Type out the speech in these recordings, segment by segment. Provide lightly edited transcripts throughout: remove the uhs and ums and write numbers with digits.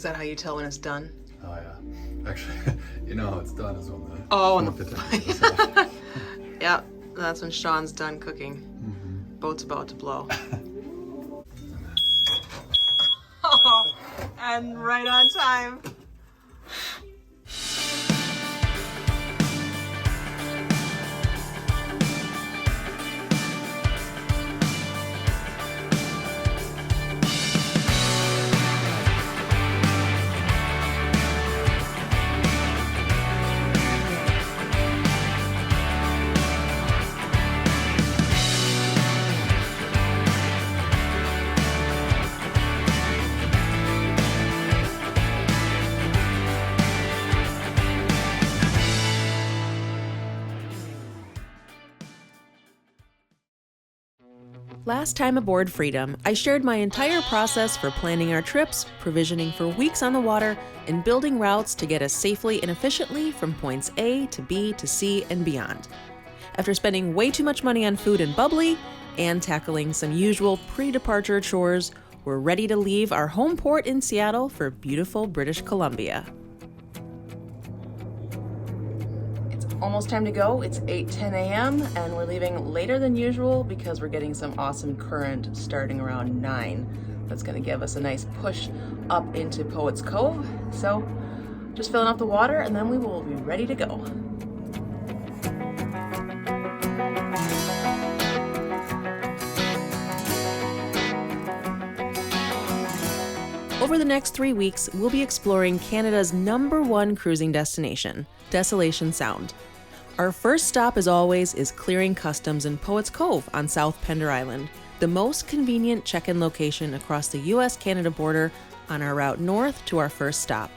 Is that how you tell when it's done? Oh yeah. Actually, you know how it's done is when the on the temperature. Yeah, that's when Sean's done cooking. Mm-hmm. Boat's about to blow. Oh, and right on time. Last time aboard Freedom, I shared my entire process for planning our trips, provisioning for weeks on the water, and building routes to get us safely and efficiently from points A to B to C and beyond. After spending way too much money on food and bubbly, and tackling some usual pre-departure chores, we're ready to leave our home port in Seattle for beautiful British Columbia. Almost time to go. It's 8:10 a.m. and we're leaving later than usual because we're getting some awesome current starting around 9. That's going to give us a nice push up into Poets Cove. So just filling up the water and then we will be ready to go. Over the next 3 weeks, we'll be exploring Canada's #1 cruising destination, Desolation Sound. Our first stop, as always, is clearing customs in Poets Cove on South Pender Island, the most convenient check-in location across the US-Canada border on our route north to our first stop.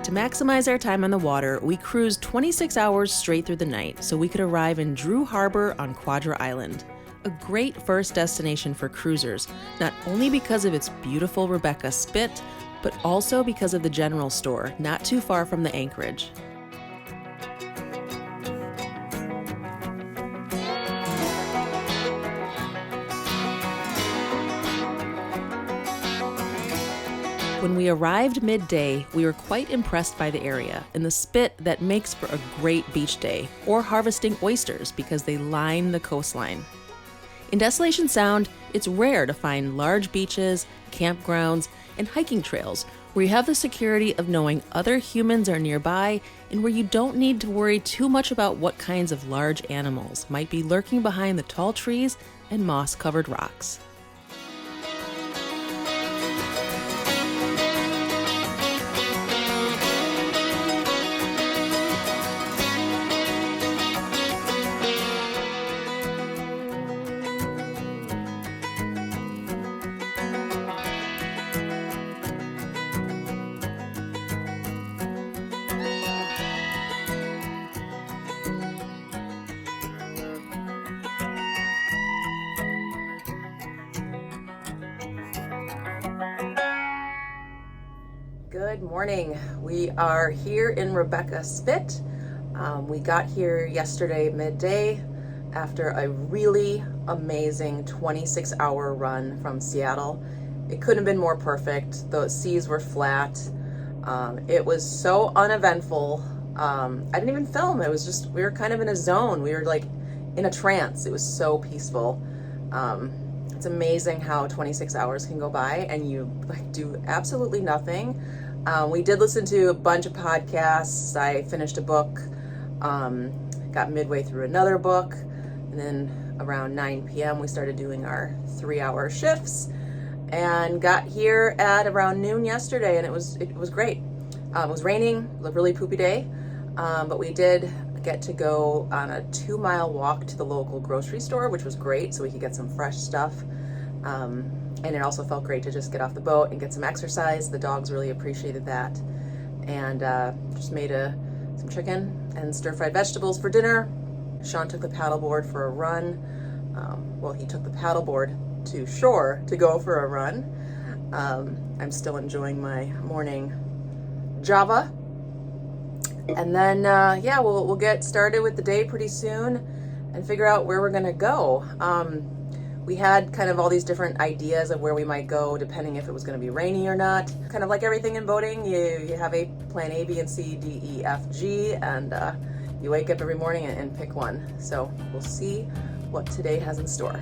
To maximize our time on the water, we cruised 26 hours straight through the night so we could arrive in Gorge Harbor on Quadra Island. A great first destination for cruisers, not only because of its beautiful Rebecca Spit, but also because of the general store, not too far from the anchorage. When we arrived midday, we were quite impressed by the area and the spit that makes for a great beach day, or harvesting oysters because they line the coastline. In Desolation Sound, it's rare to find large beaches, campgrounds, and hiking trails where you have the security of knowing other humans are nearby and where you don't need to worry too much about what kinds of large animals might be lurking behind the tall trees and moss-covered rocks. Good morning. We are here in Rebecca Spit. We got here yesterday midday after a really amazing 26-hour run from Seattle. It couldn't have been more perfect. The seas were flat. It was so uneventful. I didn't even film. It was just, we were kind of in a zone. We were like in a trance. It was so peaceful. It's amazing how 26 hours can go by and you like do absolutely nothing. We did listen to a bunch of podcasts. I finished a book, got midway through another book, and then around 9 p.m. we started doing our 3-hour shifts and got here at around noon yesterday, and it was great. It was raining, a really poopy day, but we did get to go on a 2-mile walk to the local grocery store, which was great, so we could get some fresh stuff. And it also felt great to just get off the boat and get some exercise. The dogs really appreciated that. And just made some chicken and stir-fried vegetables for dinner. Sean took the paddleboard for a run. Well, he took the paddleboard to shore to go for a run. I'm still enjoying my morning Java. And then, yeah, we'll get started with the day pretty soon and figure out where we're gonna go. We had kind of all these different ideas of where we might go depending if it was gonna be rainy or not. Kind of like everything in boating, you have a plan A, B, and C, D, E, F, G, and you wake up every morning and pick one. So we'll see what today has in store.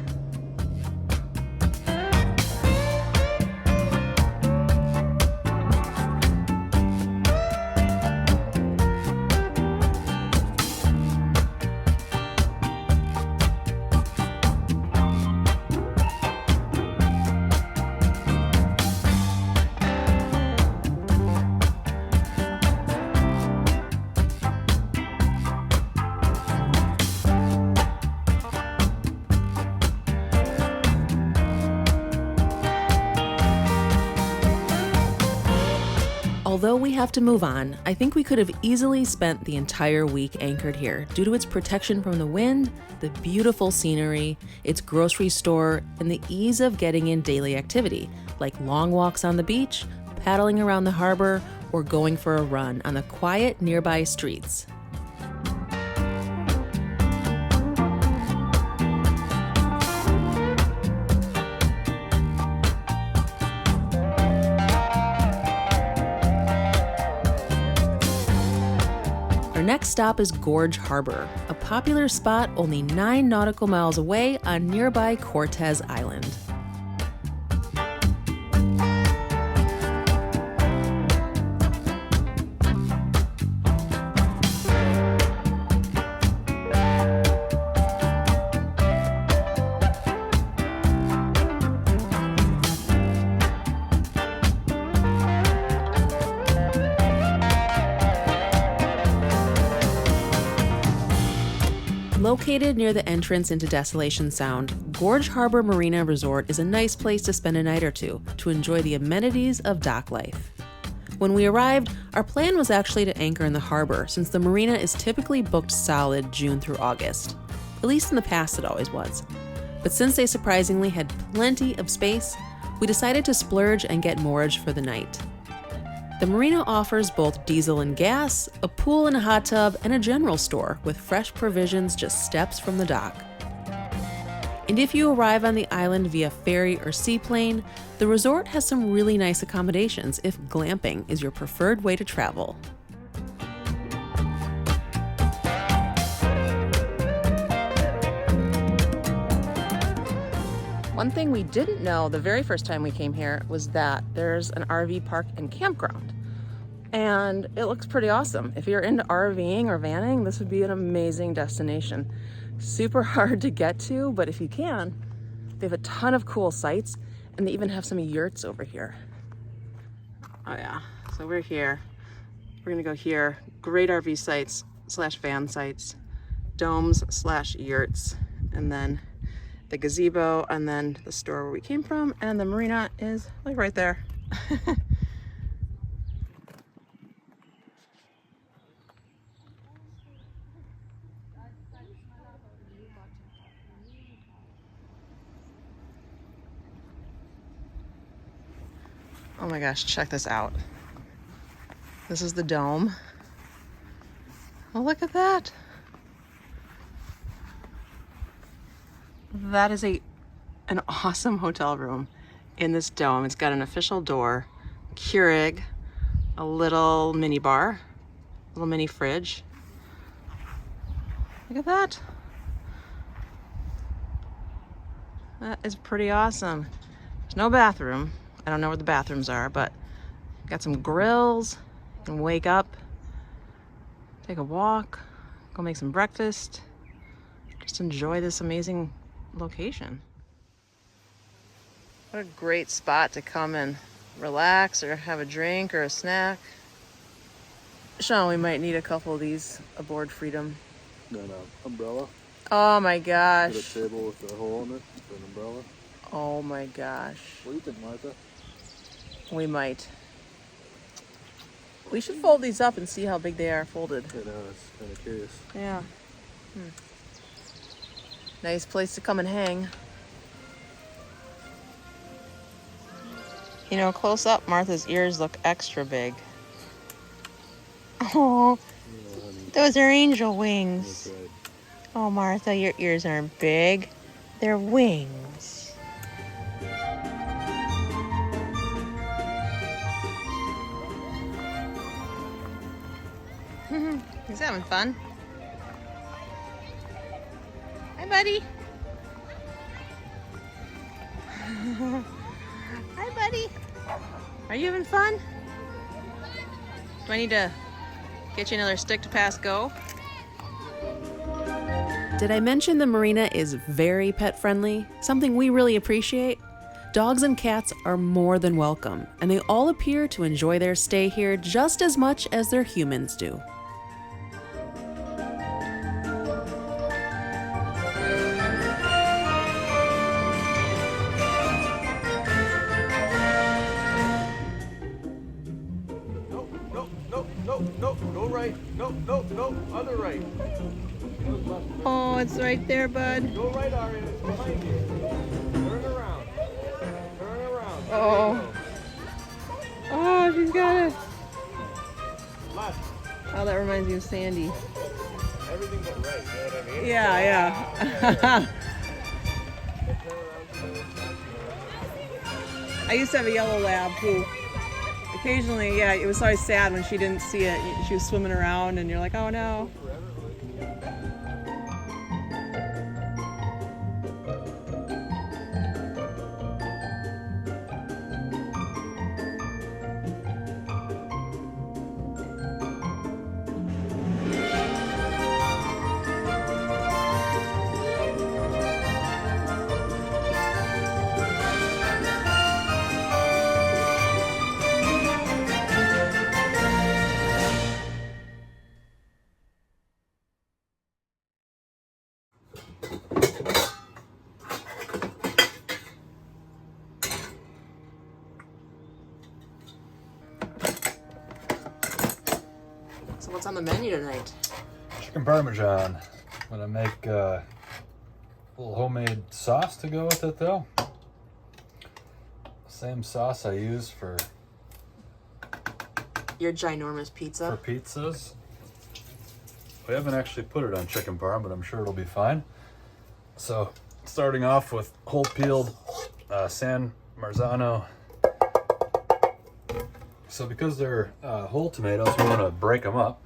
Although we have to move on, I think we could have easily spent the entire week anchored here due to its protection from the wind, the beautiful scenery, its grocery store, and the ease of getting in daily activity, like long walks on the beach, paddling around the harbor, or going for a run on the quiet nearby streets. Our next stop is Gorge Harbor, a popular spot only 9 nautical miles away on nearby Cortez Island. Located near the entrance into Desolation Sound, Gorge Harbor Marina Resort is a nice place to spend a night or two to enjoy the amenities of dock life. When we arrived, our plan was actually to anchor in the harbor since the marina is typically booked solid June through August. At least in the past it always was. But since they surprisingly had plenty of space, we decided to splurge and get moorage for the night. The marina offers both diesel and gas, a pool and a hot tub, and a general store with fresh provisions just steps from the dock. And if you arrive on the island via ferry or seaplane, the resort has some really nice accommodations if glamping is your preferred way to travel. One thing we didn't know the very first time we came here was that there's an RV park and campground. And it looks pretty awesome. If you're into RVing or vanning, this would be an amazing destination. Super hard to get to, but if you can, they have a ton of cool sites, and they even have some yurts over here. Oh yeah, so we're here. We're gonna go here. Great RV sites / van sites, domes / yurts, and then the gazebo, and then the store where we came from, and the marina is like right there. Oh my gosh, check this out. This is the dome. Oh, look at that. That is an awesome hotel room in this dome. It's got an official door, Keurig, a little mini bar, a little mini fridge. Look at that. That is pretty awesome. There's no bathroom. I don't know where the bathrooms are, but got some grills. You can wake up, take a walk, go make some breakfast. Just enjoy this amazing location. What a great spot to come and relax or have a drink or a snack. Sean, we might need a couple of these aboard Freedom. Got an umbrella. Oh my gosh. Got a table with a hole in it for an umbrella. Oh my gosh. What do you think, Martha? We might. We should fold these up and see how big they are folded. I know, it's kind of curious. Yeah. Nice place to come and hang. You know, close up, Martha's ears look extra big. Oh, those are angel wings. That's right. Oh, Martha, your ears aren't big. They're wings. He's having fun. Hi, buddy. Hi, buddy. Are you having fun? Do I need to get you another stick to pass go? Did I mention the marina is very pet friendly? Something we really appreciate? Dogs and cats are more than welcome, and they all appear to enjoy their stay here just as much as their humans do. Nope, go right. Nope, other right. Oh, it's right there, bud. Go right, Aria, it's behind you. Turn around. Oh. Oh, she's got it. Left. Oh, that reminds me of Sandy. Everything but right, you know what I mean? Yeah. I used to have a yellow lab who occasionally, yeah, it was always sad when she didn't see it. She was swimming around and you're like, oh no. So what's on the menu tonight? Chicken Parmesan. I'm gonna make a little homemade sauce to go with it though. Same sauce I use for Your ginormous pizza. pizzas. We haven't actually put it on chicken parm, but I'm sure it'll be fine. So starting off with whole peeled San Marzano. So because they're whole tomatoes, we want to break them up.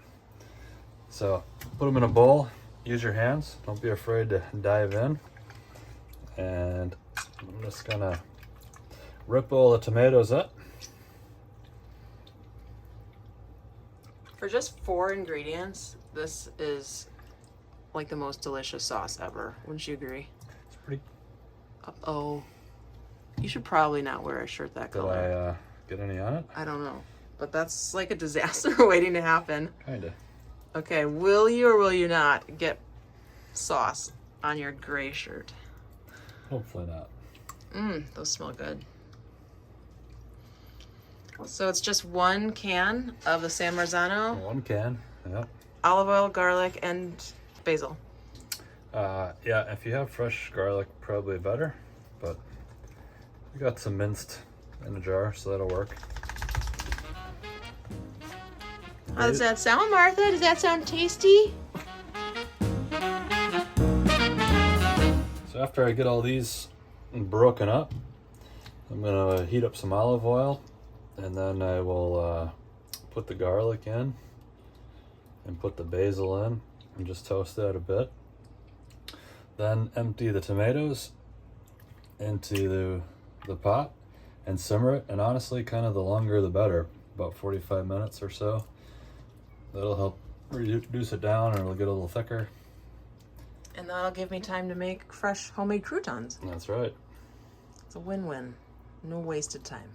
So put them in a bowl, use your hands, don't be afraid to dive in. And I'm just gonna rip all the tomatoes up. For just 4 ingredients, this is like the most delicious sauce ever. Wouldn't you agree? It's pretty. Uh-oh. You should probably not wear a shirt that Did color. I get any on it? I don't know. But that's like a disaster waiting to happen. Kinda. Okay, will you or will you not get sauce on your gray shirt? Hopefully not. Those smell good. So it's just 1 can of the San Marzano, 1 can. Yep. olive oil, garlic, and basil. Yeah, if you have fresh garlic, probably better. But we got some minced in a jar, so that'll work. How does that sound, Martha? Does that sound tasty? So after I get all these broken up, I'm gonna heat up some olive oil, and then I will put the garlic in and put the basil in and just toast that a bit. Then empty the tomatoes into the pot and simmer it, and honestly kind of the longer the better, about 45 minutes or so. That'll help reduce it down, or it'll get a little thicker. And that'll give me time to make fresh homemade croutons. That's right. It's a win-win. No wasted time.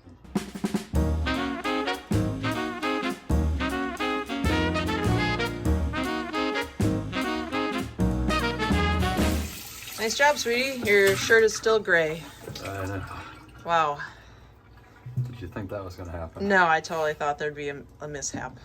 Nice job, sweetie. Your shirt is still gray. I know. Wow. Did you think that was gonna happen? No, I totally thought there'd be a mishap.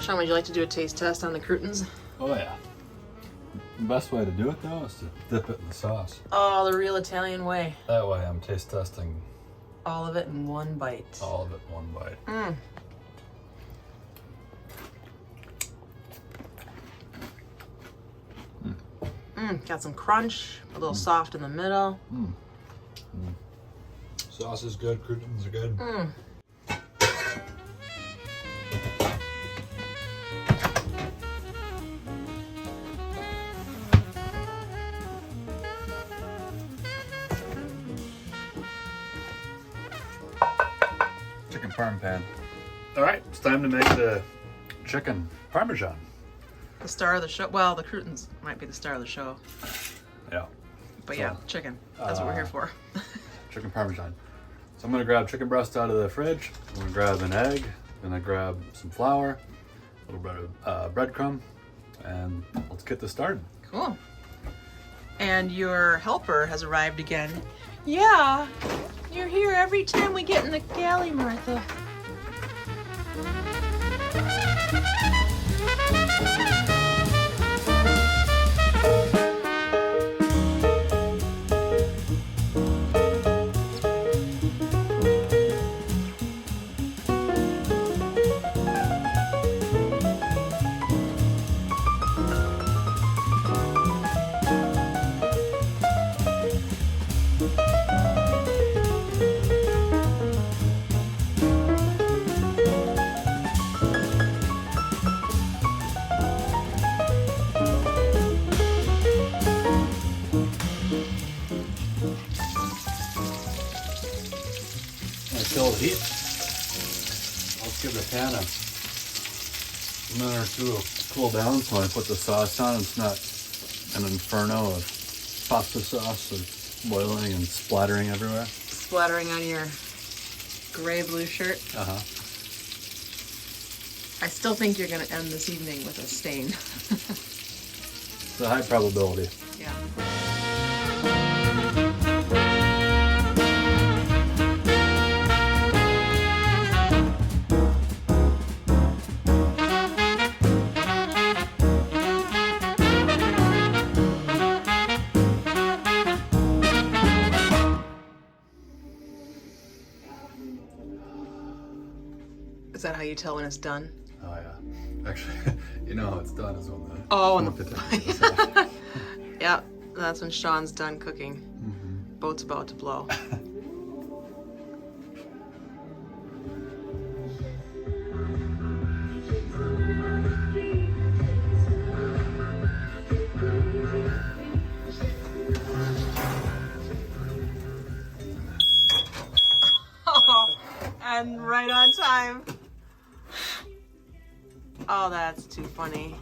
Sean, would you like to do a taste test on the croutons? Oh yeah. The best way to do it though is to dip it in the sauce. Oh, the real Italian way. That way I'm taste testing All of it in one bite. all of it in one bite. Got some crunch, a little soft in the middle. Sauce is good, croutons are good. Chicken parm pan. All right, it's time to make the chicken parmesan. The star of the show. Well, the croutons might be the star of the show. Yeah. But So, yeah, chicken. That's what we're here for. Chicken parmesan. So I'm gonna grab chicken breast out of the fridge. I'm gonna grab an egg. I'm gonna grab some flour, a little bit of breadcrumb, and let's get this started. Cool. And your helper has arrived again. Yeah, you're here every time we get in the galley, Martha. Kill the heat. Let's give the pan a minute or two to cool down so when I put the sauce on it's not an inferno of pasta sauce of boiling and splattering everywhere. Splattering on your gray blue shirt. I still think you're gonna end this evening with a stain. It's a high probability. Yeah. Is that how you tell when it's done? Oh yeah. Actually, you know how it's done is when the when potatoes are Yeah, that's when Sean's done cooking. Boat's about to blow. And right on time. Oh, that's too funny.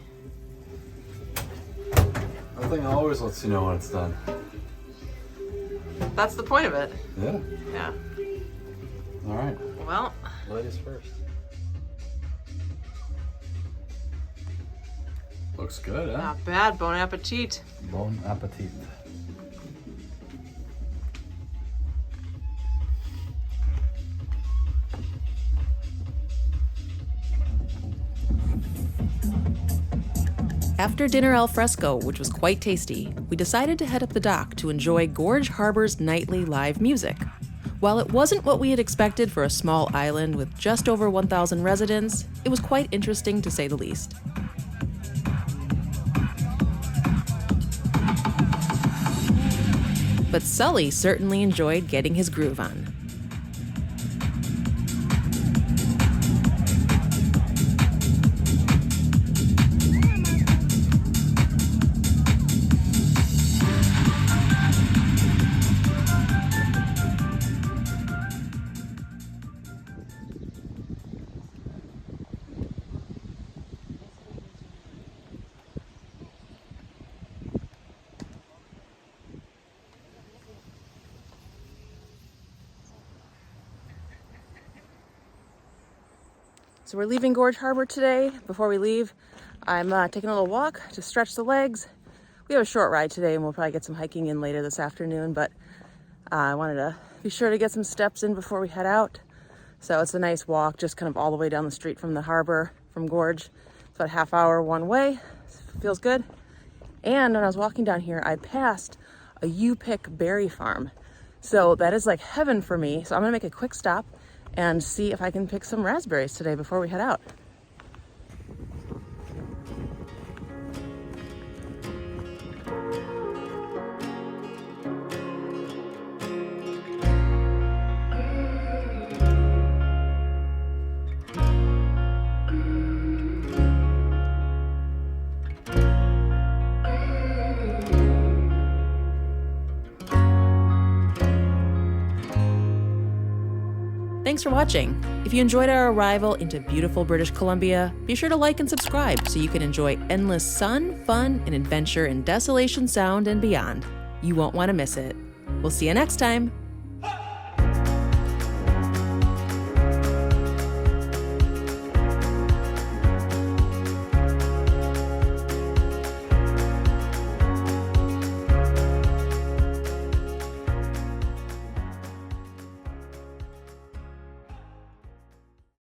That thing always lets you know when it's done. That's the point of it. Yeah. Yeah. All right. Well, Ladies first. Looks good, huh? not bad. Bon appetit. Bon appetit. After dinner al fresco, which was quite tasty, we decided to head up the dock to enjoy Gorge Harbor's nightly live music. While it wasn't what we had expected for a small island with just over 1,000 residents, it was quite interesting to say the least. But Sully certainly enjoyed getting his groove on. So we're leaving Gorge Harbor today. Before we leave, I'm taking a little walk to stretch the legs. We have a short ride today and we'll probably get some hiking in later this afternoon, but I wanted to be sure to get some steps in before we head out. So it's a nice walk, just kind of all the way down the street from the harbor, from Gorge. It's about a half hour one way. Feels good. And when I was walking down here, I passed a RPIC berry farm. So that is like heaven for me. So I'm gonna make a quick stop and see if I can pick some raspberries today before we head out. Thanks for watching. If you enjoyed our arrival into beautiful British Columbia, be sure to like and subscribe so you can enjoy endless sun, fun, and adventure in Desolation Sound and beyond. You won't want to miss it. We'll see you next time.